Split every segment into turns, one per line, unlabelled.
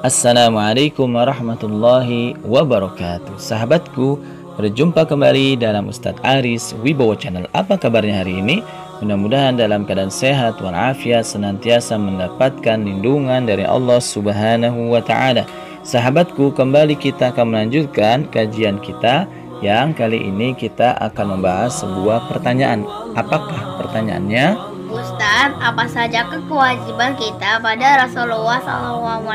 Assalamualaikum warahmatullahi wabarakatuh. Sahabatku, berjumpa kembali dalam Ustadz Aris Wibowo Channel. Apa kabarnya hari ini? Mudah-mudahan dalam keadaan sehat walafiat, senantiasa mendapatkan lindungan dari Allah Subhanahu wa Ta'ala. Sahabatku, kembali kita akan melanjutkan kajian kita yang kali ini kita akan membahas sebuah pertanyaan. Apakah pertanyaannya?
Ustadz, apa saja kewajiban kita pada Rasulullah SAW?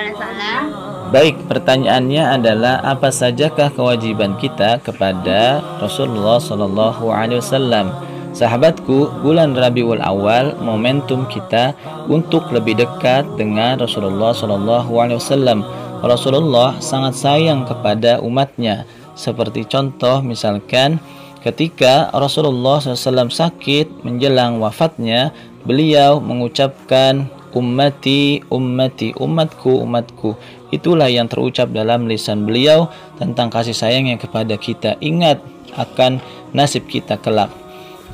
Baik, pertanyaannya adalah apa sajakah kewajiban kita kepada Rasulullah SAW? Sahabatku, bulan Rabiul Awal momentum kita untuk lebih dekat dengan Rasulullah SAW. Rasulullah sangat sayang kepada umatnya. Seperti contoh misalkan ketika Rasulullah SAW sakit menjelang wafatnya, beliau mengucapkan ummati, ummati, umatku, umatku. Itulah yang terucap dalam lisan beliau tentang kasih sayangnya kepada kita. Ingat akan nasib kita kelak.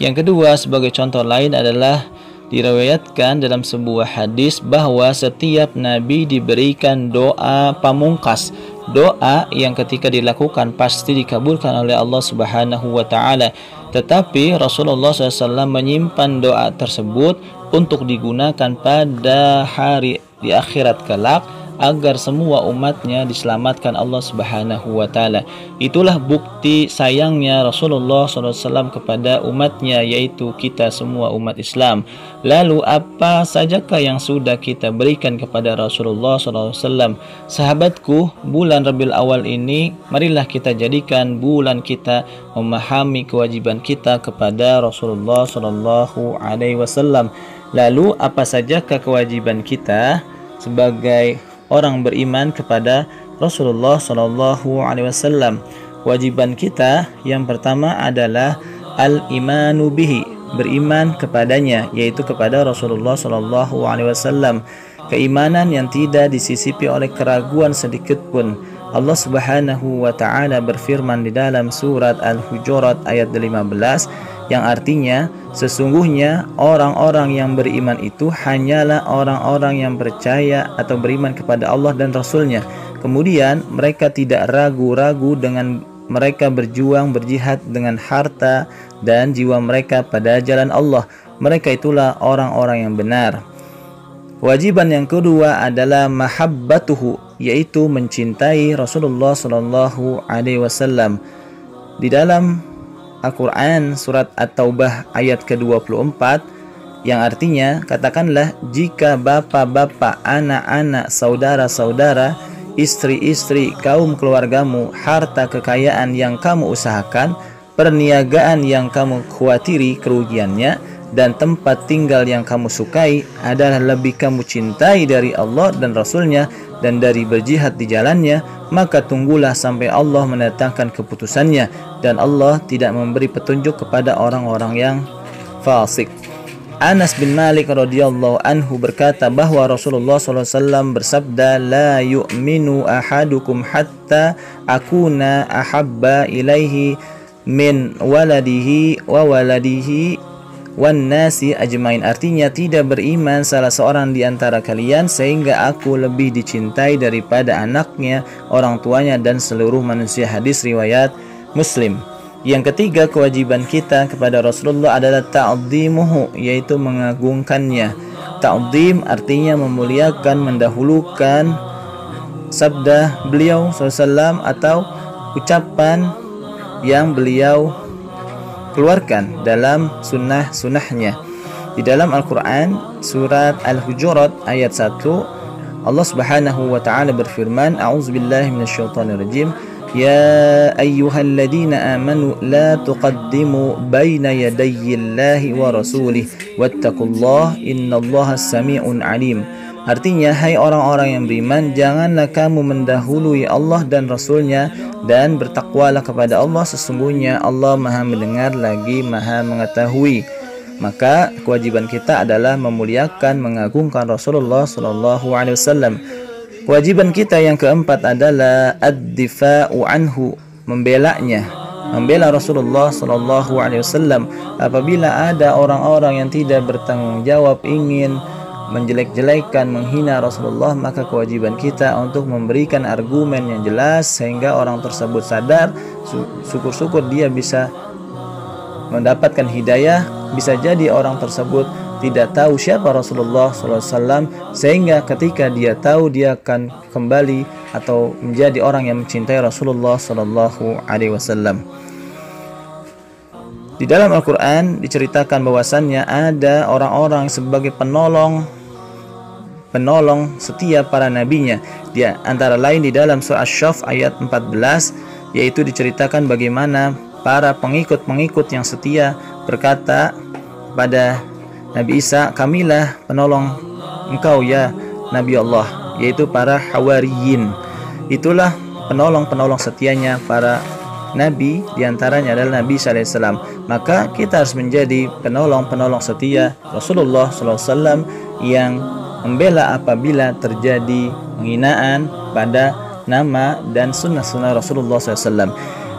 Yang kedua, sebagai contoh lain adalah diriwayatkan dalam sebuah hadis bahwa setiap nabi diberikan doa pamungkas, doa yang ketika dilakukan pasti dikabulkan oleh Allah Subhanahu wa Ta'ala. Tetapi Rasulullah SAW menyimpan doa tersebut untuk digunakan pada hari di akhirat kelak, agar semua umatnya diselamatkan Allah Subhanahu wa Ta'ala. Itulah bukti sayangnya Rasulullah SAW kepada umatnya, yaitu kita semua umat Islam. Lalu apa sajakah yang sudah kita berikan kepada Rasulullah SAW? Sahabatku, bulan Rabiul Awal ini marilah kita jadikan bulan kita memahami kewajiban kita kepada Rasulullah SAW. Lalu apa sajakah kewajiban kita sebagai orang beriman kepada Rasulullah SAW? Kewajiban kita yang pertama adalah al-imanu bihi, beriman kepadanya, yaitu kepada Rasulullah SAW. Keimanan yang tidak disisipi oleh keraguan sedikit pun. Allah Subhanahu wa Ta'ala berfirman di dalam surat Al-Hujurat ayat 15, yang artinya sesungguhnya orang-orang yang beriman itu hanyalah orang-orang yang percaya atau beriman kepada Allah dan Rasulnya. Kemudian mereka tidak ragu-ragu dengan mereka berjuang berjihad dengan harta dan jiwa mereka pada jalan Allah. Mereka itulah orang-orang yang benar. Kewajiban yang kedua adalah mahabbatuhu, yaitu mencintai Rasulullah SAW. Di dalam Al-Quran surat At-Taubah ayat ke-24 yang artinya, katakanlah jika bapak-bapak, anak-anak, saudara-saudara, istri-istri, kaum keluargamu, harta kekayaan yang kamu usahakan, perniagaan yang kamu khawatiri kerugiannya, dan tempat tinggal yang kamu sukai adalah lebih kamu cintai dari Allah dan Rasulnya dan dari berjihad di jalannya, maka tunggulah sampai Allah mendatangkan keputusannya, dan Allah tidak memberi petunjuk kepada orang-orang yang fasik. Anas bin Malik radhiyallahu anhu berkata bahwa Rasulullah SAW bersabda, la yu'minu ahadukum hatta akuna ahabba ilaihi min waladihi wa waladihi wan nasi ajmain. Artinya, tidak beriman salah seorang di antara kalian sehingga aku lebih dicintai daripada anaknya, orang tuanya, dan seluruh manusia. Hadis riwayat Muslim. Yang ketiga, kewajiban kita kepada Rasulullah adalah ta'dhimuhu, yaitu mengagungkannya. Ta'dhim artinya memuliakan, mendahulukan sabda beliau SAW atau ucapan yang beliau keluarkan dalam sunnah-sunnahnya. Di dalam Al-Quran surat Al-Hujurat ayat 1, Allah Subhanahu wa Ta'ala berfirman, a'udzubillahi minasyaitonirrajim, ya ayyuhalladzina amanu la tuqaddimu baina yadayillahi wa rasulih wattaqullaha innallaha sami'un alim. Artinya, hai orang-orang yang beriman, janganlah kamu mendahului Allah dan Rasulnya, dan bertakwalah kepada Allah, sesungguhnya Allah maha mendengar lagi maha mengetahui. Maka kewajiban kita adalah memuliakan, mengagungkan Rasulullah SAW. Kewajiban kita yang keempat adalah ad-difa'u anhu, membelanya, membela Rasulullah SAW. Apabila ada orang-orang yang tidak bertanggung jawab ingin menjelek-jelekan, menghina Rasulullah, maka kewajiban kita untuk memberikan argumen yang jelas sehingga orang tersebut sadar. Syukur-syukur dia bisa mendapatkan hidayah. Bisa jadi orang tersebut tidak tahu siapa Rasulullah SAW, sehingga ketika dia tahu dia akan kembali atau menjadi orang yang mencintai Rasulullah SAW. Di dalam Al-Quran diceritakan bahwasannya ada orang-orang sebagai penolong setia para nabinya. Dia antara lain di dalam surah Asy-Syaff ayat 14, yaitu diceritakan bagaimana para pengikut yang setia berkata pada Nabi Isa, "Kamilah penolong engkau ya Nabi Allah," yaitu para Hawariyin. Itulah penolong setianya para Nabi, diantaranya adalah Nabi SAW. Maka kita harus menjadi penolong setia Rasulullah SAW yang membela apabila terjadi penghinaan pada nama dan sunnah Rasulullah SAW.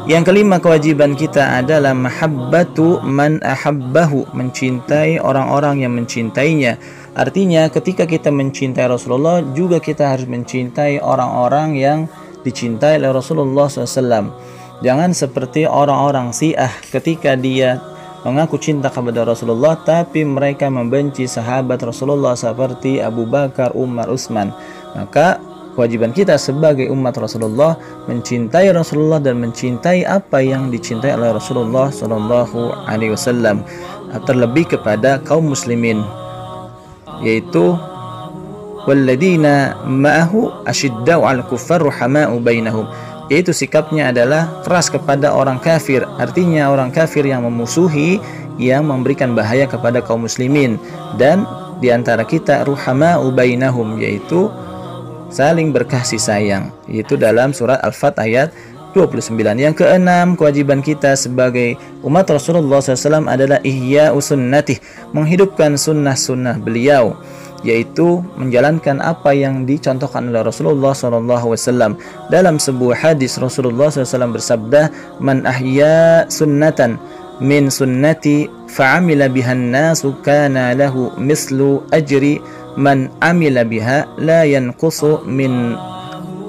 Yang kelima, kewajiban kita adalah mahabbatu man ahabbahu, mencintai orang-orang yang mencintainya. Artinya ketika kita mencintai Rasulullah, juga kita harus mencintai orang-orang yang dicintai oleh Rasulullah SAW. Jangan seperti orang-orang Syiah ketika dia mengaku cinta kepada Rasulullah tapi mereka membenci sahabat Rasulullah seperti Abu Bakar, Umar, Utsman. Maka kewajiban kita sebagai umat Rasulullah mencintai Rasulullah dan mencintai apa yang dicintai oleh Rasulullah SAW, terlebih kepada kaum muslimin, yaitu walladzina ma'ahu asyiddau 'alal kuffar ruhama'u bainahum, yaitu sikapnya adalah keras kepada orang kafir. Artinya orang kafir yang memusuhi, yang memberikan bahaya kepada kaum muslimin. Dan diantara kita ruhama'u bainahum, yaitu saling berkasih sayang, yaitu dalam surat Al-Fat ayat 29. Yang keenam, kewajiban kita sebagai umat Rasulullah SAW adalah ihya'u sunnatih, menghidupkan sunnah-sunnah beliau, yaitu menjalankan apa yang dicontohkan oleh Rasulullah SAW. Dalam sebuah hadis Rasulullah SAW bersabda, "Man ahya sunnatan min sunnati fa'amila bihan nasu kana lahu mislu ajri man amila biha la yanqusu min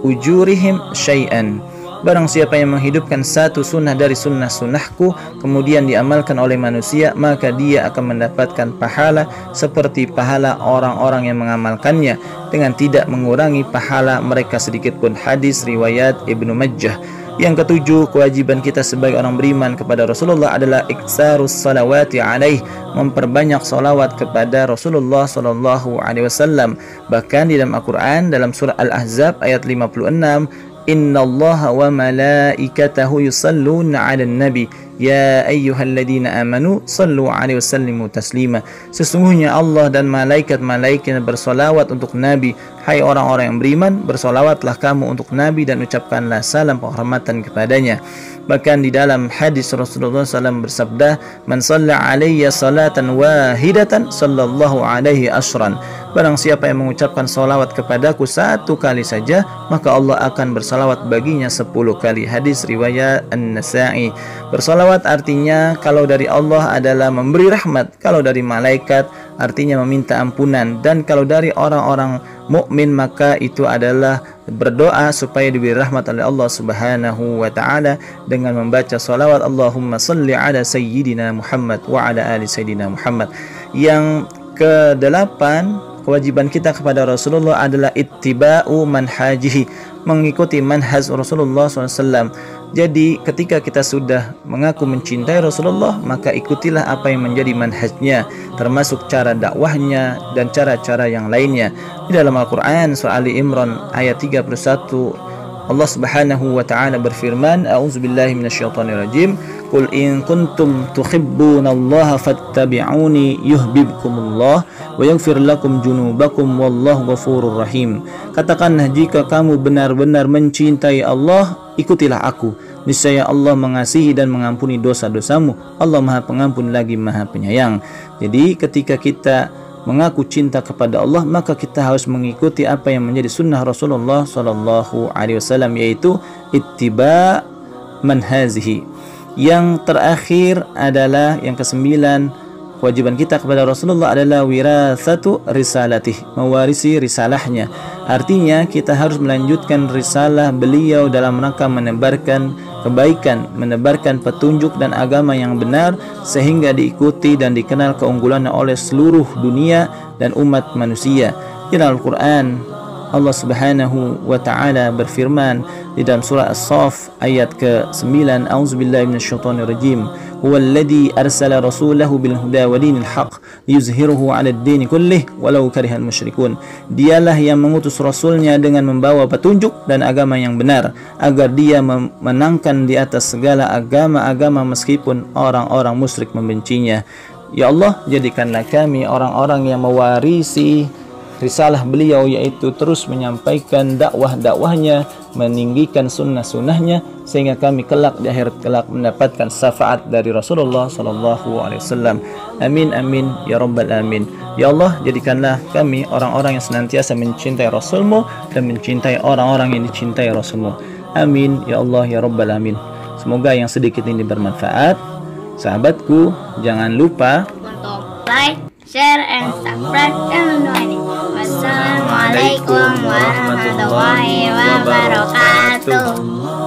ujurihim syai'an." Barang siapa yang menghidupkan satu sunnah dari sunnah-sunnahku kemudian diamalkan oleh manusia, maka dia akan mendapatkan pahala seperti pahala orang-orang yang mengamalkannya dengan tidak mengurangi pahala mereka sedikit pun. Hadis riwayat Ibnu Majah. Yang ketujuh, kewajiban kita sebagai orang beriman kepada Rasulullah adalah iksarus salawati alaih, memperbanyak salawat kepada Rasulullah SAW. Bahkan di dalam Al-Quran, dalam surah Al-Ahzab ayat 56, "Innallaha wa malaikatahu yusalluna 'alan nabi ya ayyuhalladzina amanu sallu 'alaihi wasallimu taslima." Sesungguhnya Allah dan malaikat-malaikat bersolawat untuk Nabi. Hai orang-orang yang beriman, bersolawatlah kamu untuk Nabi dan ucapkanlah salam penghormatan kepadanya. Bahkan di dalam hadis Rasulullah SAW bersabda, "Man shalla 'alayya salatan wahidatan sallallahu 'alaihi asyran." Barang siapa yang mengucapkan salawat kepadaku satu kali saja, maka Allah akan bersalawat baginya 10 kali. Hadis riwayat An-Nasa'i. Bersalawat artinya kalau dari Allah adalah memberi rahmat, kalau dari malaikat artinya meminta ampunan, dan kalau dari orang-orang mukmin maka itu adalah berdoa supaya diberi rahmat oleh Allah Subhanahu wa taala dengan membaca salawat Allahumma shalli ala sayyidina Muhammad wa ala ali sayyidina Muhammad. Yang kedelapan, kewajiban kita kepada Rasulullah adalah ittiba'u manhajihi, mengikuti manhaj Rasulullah SAW. Jadi ketika kita sudah mengaku mencintai Rasulullah, maka ikutilah apa yang menjadi manhajnya, termasuk cara dakwahnya dan cara-cara yang lainnya. Di dalam Al-Quran surah Ali Imran ayat 31, Allah Subhanahu wa taala berfirman, "A'udzubillahi minasyaitonirrajim. Qul in kuntum tuhibbunallaha fattabi'uni yuhibbukumullah wa yaghfir lakum junubakum wallahu ghafurur rahim." Katakanlah, jika kamu benar-benar mencintai Allah, ikutilah aku. Niscaya Allah mengasihi dan mengampuni dosa-dosamu. Allah Maha Pengampun lagi Maha Penyayang. Jadi ketika kita mengaku cinta kepada Allah, maka kita harus mengikuti apa yang menjadi sunnah Rasulullah SAW, yaitu ittiba manhazihi. Yang terakhir adalah yang kesembilan, kewajiban kita kepada Rasulullah adalah wirasatu risalatih, mewarisi risalahnya. Artinya kita harus melanjutkan risalah beliau dalam rangka menebarkan kebaikan, menebarkan petunjuk dan agama yang benar sehingga diikuti dan dikenal keunggulannya oleh seluruh dunia dan umat manusia. Dalam Al-Quran Allah Subhanahu wa taala berfirman di dalam surah As-Saff ayat ke-9, A'udzubillahi minasyaitonirrajim. Huwallazi arsala rasulahu bil huda wa dinil haqq liyuzhirahu 'alad dini kullih walau karihal musyrikun. Dialah yang mengutus rasulnya dengan membawa petunjuk dan agama yang benar agar dia memenangkan di atas segala agama-agama meskipun orang-orang musyrik membencinya. Ya Allah, jadikanlah kami orang-orang yang mewarisi risalah beliau, yaitu terus menyampaikan dakwah-dakwahnya, meninggikan sunnah-sunnahnya, sehingga kami kelak di akhirat kelak mendapatkan syafaat dari Rasulullah sallallahu alaihi wasallam. Amin amin ya rabbal alamin. Ya Allah, jadikanlah kami orang-orang yang senantiasa mencintai Rasulmu dan mencintai orang-orang yang dicintai Rasulmu. Amin ya Allah ya rabbal alamin. Semoga yang sedikit ini bermanfaat. Sahabatku, jangan lupa
untuk like, share, and subscribe channel ini. Wassalamualaikum warahmatullahi wabarakatuh.